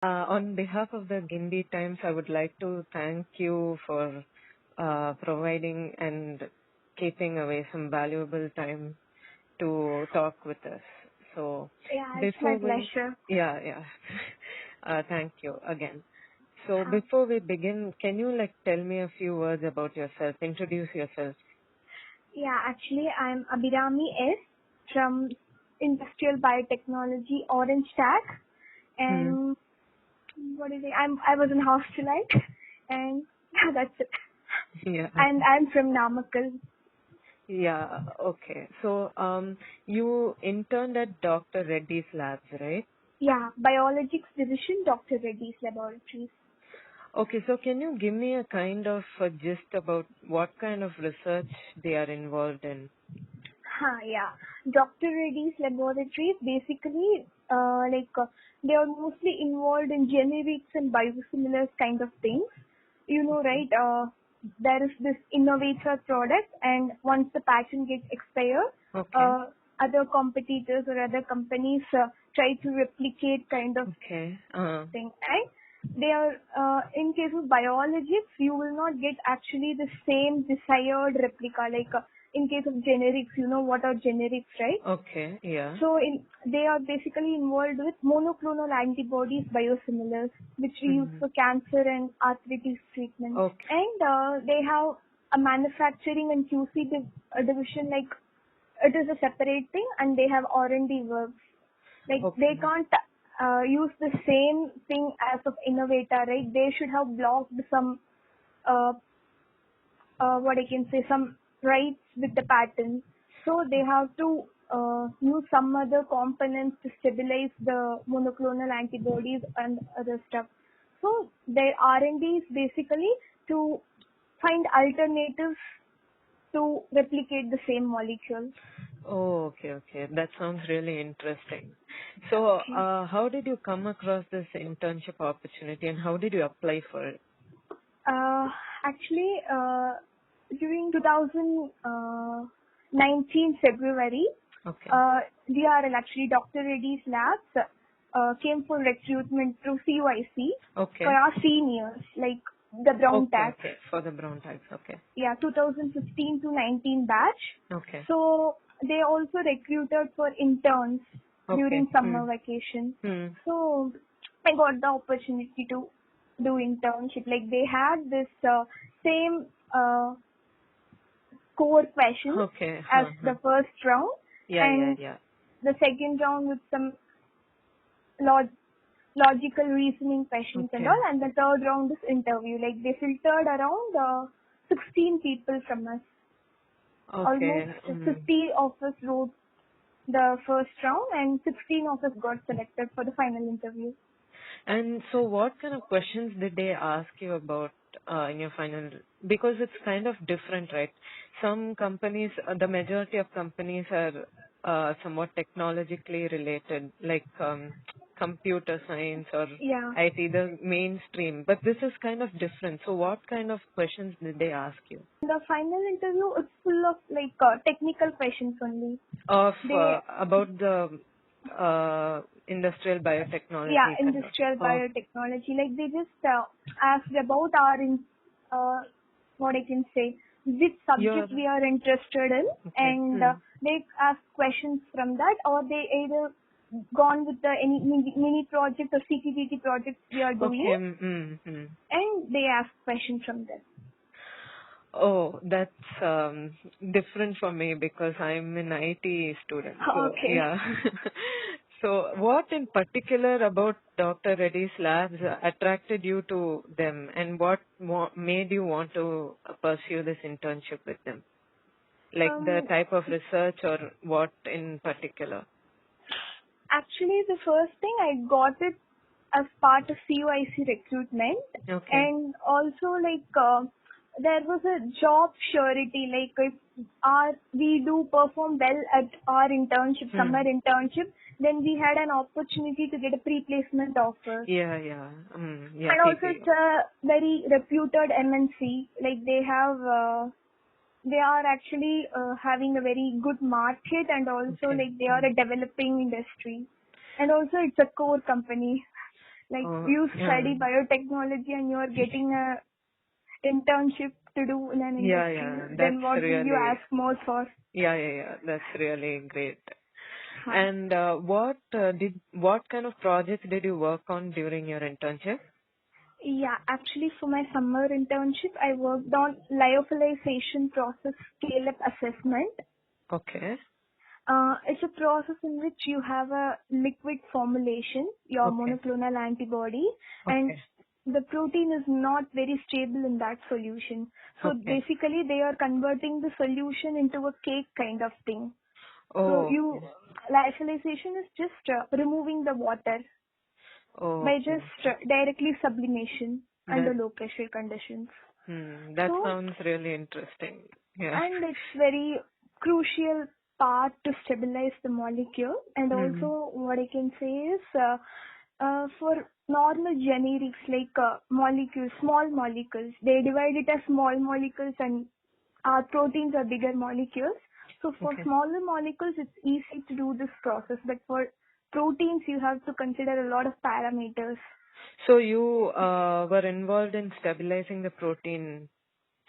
On behalf of the Gindi Times, I would like to thank you for providing and keeping away some valuable time to talk with us. So Yeah, it's my before we, pleasure. yeah. Thank you again. So before we begin, can you tell me a few words about yourself? Introduce yourself. Yeah, actually, I'm Abhirami S. from Industrial Biotechnology Orange Stack, Hmm. and what is it? I was in hostelite, and yeah, that's it. Yeah. And I'm from Namakkal. Yeah. Okay. So you interned at Dr. Reddy's Labs, right? Yeah, Biologics Division, Dr. Reddy's Laboratories. Okay, so can you give me a kind of a gist about what kind of research they are involved in? Yeah. Dr. Reddy's Laboratories basically, they are mostly involved in generics and biosimilars kind of things. You know, right? There is this innovator product, and once the patent gets expired, Okay. uh, other competitors or other companies try to replicate kind of Okay. thing. And they are, in case of biologics, you will not get actually the same desired replica. In case of generics, you know what are generics, right? Okay. Yeah. So they are basically involved with monoclonal antibodies biosimilars, which we use Hmm. for cancer and arthritis treatment. Okay. And they have a manufacturing and QC division, like it is a separate thing, and they have R&D works. Like they Okay. can't use the same thing as of innovator, right? They should have blocked some uh, what I can say, some rights with the patent. So they have to use some other components to stabilize the monoclonal antibodies and other stuff. So their R&D is basically to find alternatives to replicate the same molecule. Oh, okay. That sounds really interesting. So, Okay. how did you come across this internship opportunity and how did you apply for it? Actually, during 2019 February, Okay. DRL, actually Dr. Reddy's Labs, came for recruitment through CYC for Okay. our seniors, like the brown tax. Okay. For the brown tags. Okay. Yeah, 2015 to 19 batch. Okay. So they also recruited for interns Okay. during Hmm. summer vacation. Hmm. So I got the opportunity to do internship. Like they had this same core questions Okay. as Huh. the first round, Yeah. and the second round with some log- logical reasoning questions and Okay. all, and the third round is interview. Like they filtered around 16 people from us. Almost Okay. 50 of us wrote the first round, and 16 of us got selected for the final interview. And so what kind of questions did they ask you about in your final? Because it's kind of different, right? Some companies, the majority of companies are somewhat technologically related, like computer science or Yeah. IT, the mainstream. But this is kind of different. So what kind of questions did they ask you? The final interview is full of like technical questions only. Of They, about the industrial yeah, biotechnology kind of. industrial Oh, biotechnology. Like they just asked about uh, what I can say, which you're subject we are interested in, okay. and Hmm. they ask questions from that, or they either gone with the any mini project or CPPT projects we are doing, Okay. Mm-hmm. and they ask questions from them. Oh, that's different for me because I'm an IT student. So Okay. yeah. So what in particular about Dr. Reddy's Labs attracted you to them, and what made you want to pursue this internship with them? Like the Um, type of research or what in particular? Actually, the first thing I got it as part of CUIC recruitment, Okay. and also there was a job surety. Like if we do perform well at our internship, summer Hmm. internship, then we had an opportunity to get a pre-placement offer. Yeah. Yeah, And also PPO. it's a very reputed MNC. Like they are actually having a very good market, and also Okay. like they are a developing industry, and also it's a core company. Like Oh, you yeah. study biotechnology and you're getting a internship to do in an Yeah, industry, yeah. then That's what will you really, ask more for? yeah. That's really great. Huh. And what kind of projects did you work on during your internship? Yeah, actually for my summer internship, I worked on lyophilization process scale-up assessment. Okay. It's a process in which you have a liquid formulation, your Okay. monoclonal antibody, and Okay. the protein is not very stable in that solution. So Okay. basically they are converting the solution into a cake kind of thing. So Oh, you, okay. lyophilization is just removing the water Oh, by okay. just directly sublimation under That low pressure conditions. that So, sounds really interesting. Yeah. and it's very crucial part to stabilize the molecule. And Hmm. also what I can say is for normal generics like molecules, small molecules, they divide it as small molecules and our proteins are bigger molecules. So for Okay. smaller molecules, it's easy to do this process, but for proteins, you have to consider a lot of parameters. So you were involved in stabilizing the protein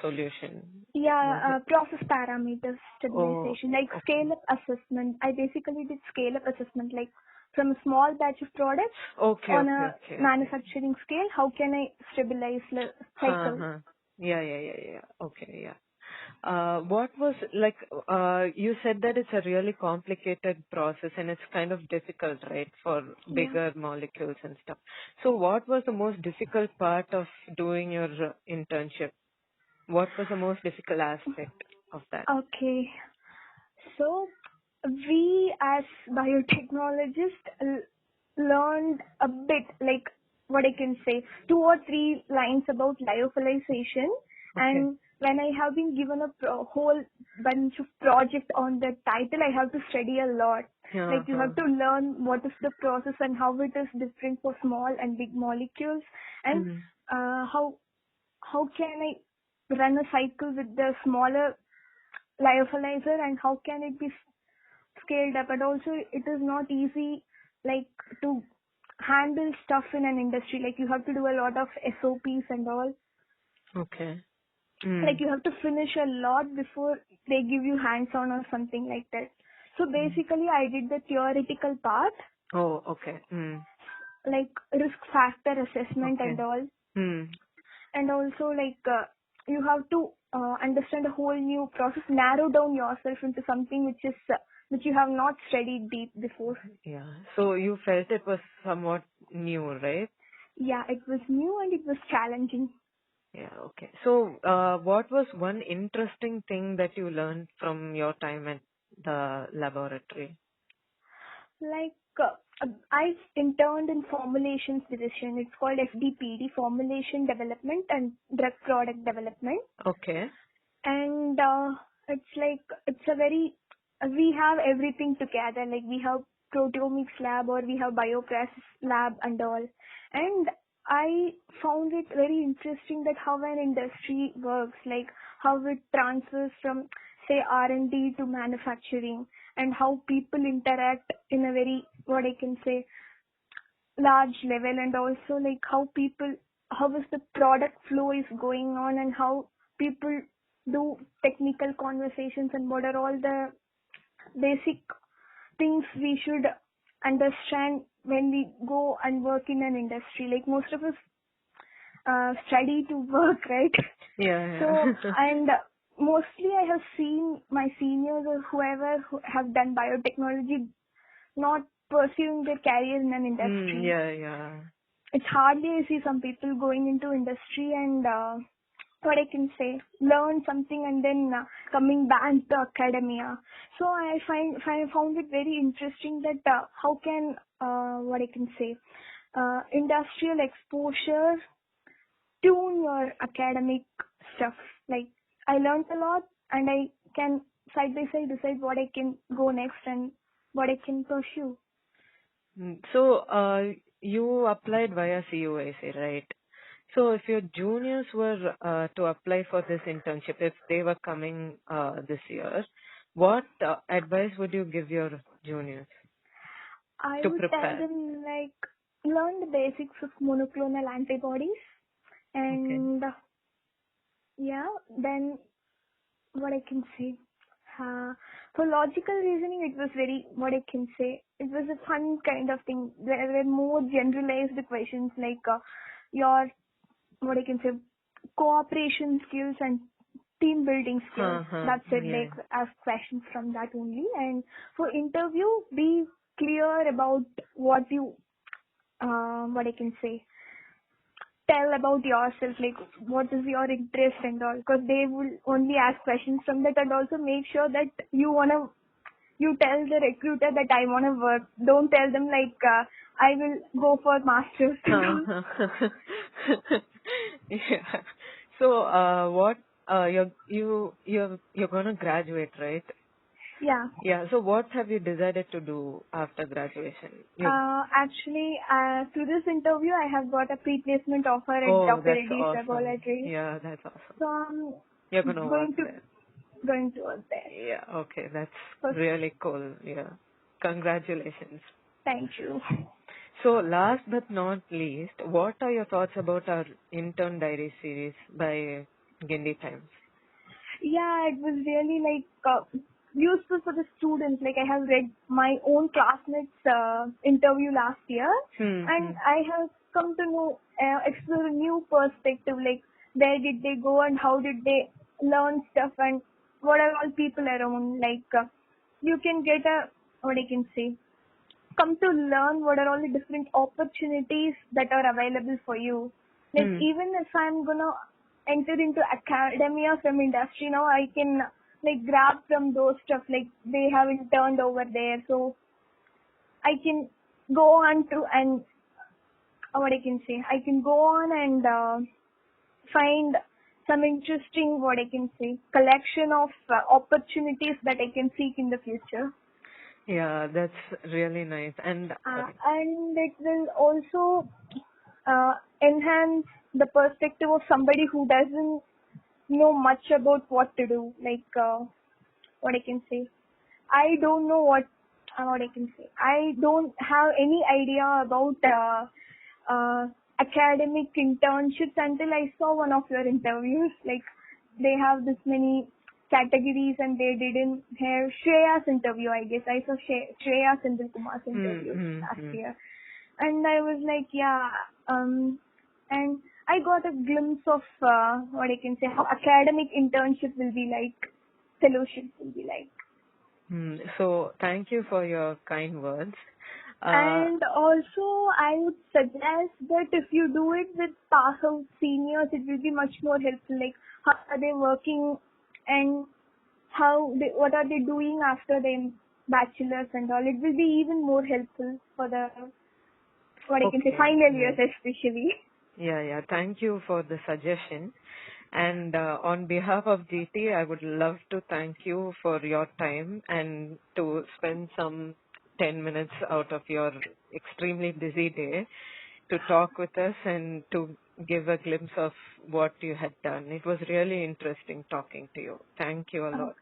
solution, Yeah, was it? process parameters Oh, stabilization, like okay. scale-up assessment. I basically did scale-up assessment, like from a small batch of products Okay, on okay, a okay, okay. manufacturing scale. How can I stabilize the cycle? Uh-huh. Yeah. Okay, yeah. What was like, you said that it's a really complicated process and it's kind of difficult, right, for Yeah. bigger molecules and stuff. So what was the most difficult part of doing your internship? What was the most difficult aspect of that? Okay. So we as biotechnologists learned a bit, like what I can say, 2 or 3 lines about lyophilization. Okay. And when I have been given a whole bunch of project on the title, I have to study a lot. Like you Uh-huh. have to learn what is the process and how it is different for small and big molecules, and Mm. how can I run a cycle with the smaller lyophilizer and how can it be scaled up. And also it is not easy like to handle stuff in an industry, like you have to do a lot of SOPs and all, Okay. like Mm. you have to finish a lot before they give you hands on or something like that. So Mm. basically I did the theoretical part, Oh, okay. Mm. like risk factor assessment and Okay. all, Mm. and also like you have to understand a whole new process, narrow down yourself into something which is which you have not studied deep before. Yeah. So you felt it was somewhat new, right? Yeah, it was new and it was challenging. Yeah, okay. So, what was one interesting thing that you learned from your time at the laboratory? Like I interned in formulations division. It's called FDPD, formulation development and drug product development. Okay. And it's like it's a very we have everything together. Like we have proteomics lab or we have bioprocess lab and all. And I found it very interesting that how an industry works, like how it transfers from say R&D to manufacturing, and how people interact in a very what I can say large level, and also like how is the product flow is going on, and how people do technical conversations, and what are all the basic things we should understand when we go and work in an industry. Like most of us study to work, right? So, Yeah. and mostly I have seen my seniors or whoever who have done biotechnology not pursuing their career in an industry. Yeah. It's hardly I see some people going into industry and what I can say, learn something and then coming back to academia. So I found it very interesting that how can what I can say, industrial exposure tune your academic stuff. Like I learned a lot and I can side by side decide what I can go next and what I can pursue. So, you applied via CUIC, right? So if your juniors were to apply for this internship, if they were coming this year, what advice would you give your juniors I to would tell prepare? them like learned the basics of monoclonal antibodies, Okay. and yeah, then what I can say. Uh, for logical reasoning, it was very, what I can say, it was a fun kind of thing. There were more generalized questions like your, what I can say, cooperation skills and team building skills. Huh, huh. That's it, Yeah. like ask questions from that only. And for interview, be clear about what you, what I can say, tell about yourself, like what is your interest and all, because they will only ask questions from that. And also make sure that you tell the recruiter that I wanna work. Don't tell them like I will go for masters and Huh, all. huh. Yeah. So, what, you're gonna graduate, right? Yeah. Yeah. So what have you decided to do after graduation? You Actually, through this interview, I have got a pre-placement offer at Oh, Dr. that's Reddy's awesome. laboratory. Yeah, that's awesome. So I'm You're gonna work going to there. going to work there. Yeah, okay, that's So really cool. Yeah. Congratulations. thank you. So last but not least, what are your thoughts about our intern diary series by Gindi Times? Yeah, it was really like useful for the students. Like I have read my own classmates' interview last year, Hmm. and I have come to know, explore a new perspective. Like where did they go and how did they learn stuff, and what are all people around. Like you can get a, what I can say, come to learn what are all the different opportunities that are available for you. Like Hmm. even if I'm gonna enter into academia from industry now, I can like grab from those stuff like they have interned over there, so I can go on to and what I can say, I can go on and find some interesting, what I can say, collection of opportunities that I can seek in the future. Yeah, that's really nice. And And it will also enhance the perspective of somebody who doesn't know much about what to do. Like what I can say, I don't know what I can say. I don't have any idea about academic internships until I saw one of your interviews. Like they have this many categories and they didn't have Shreya's interview. I guess I saw Shreya Sindhu Kumar's interview last hmm. year, and I was like, yeah, and I got a glimpse of what I can say, how academic internship will be like, fellowship will be like. So thank you for your kind words. Uh, And also, I would suggest that if you do it with pass out seniors, it will be much more helpful. Like, how are they working and what are they doing after their bachelor's and all. It will be even more helpful for the, what I can say, okay. final Yeah. years especially. Yeah, yeah. Thank you for the suggestion. And on behalf of GT, I would love to thank you for your time and to spend some 10 minutes out of your extremely busy day to talk with us and to give a glimpse of what you had done. It was really interesting talking to you. Thank you a lot.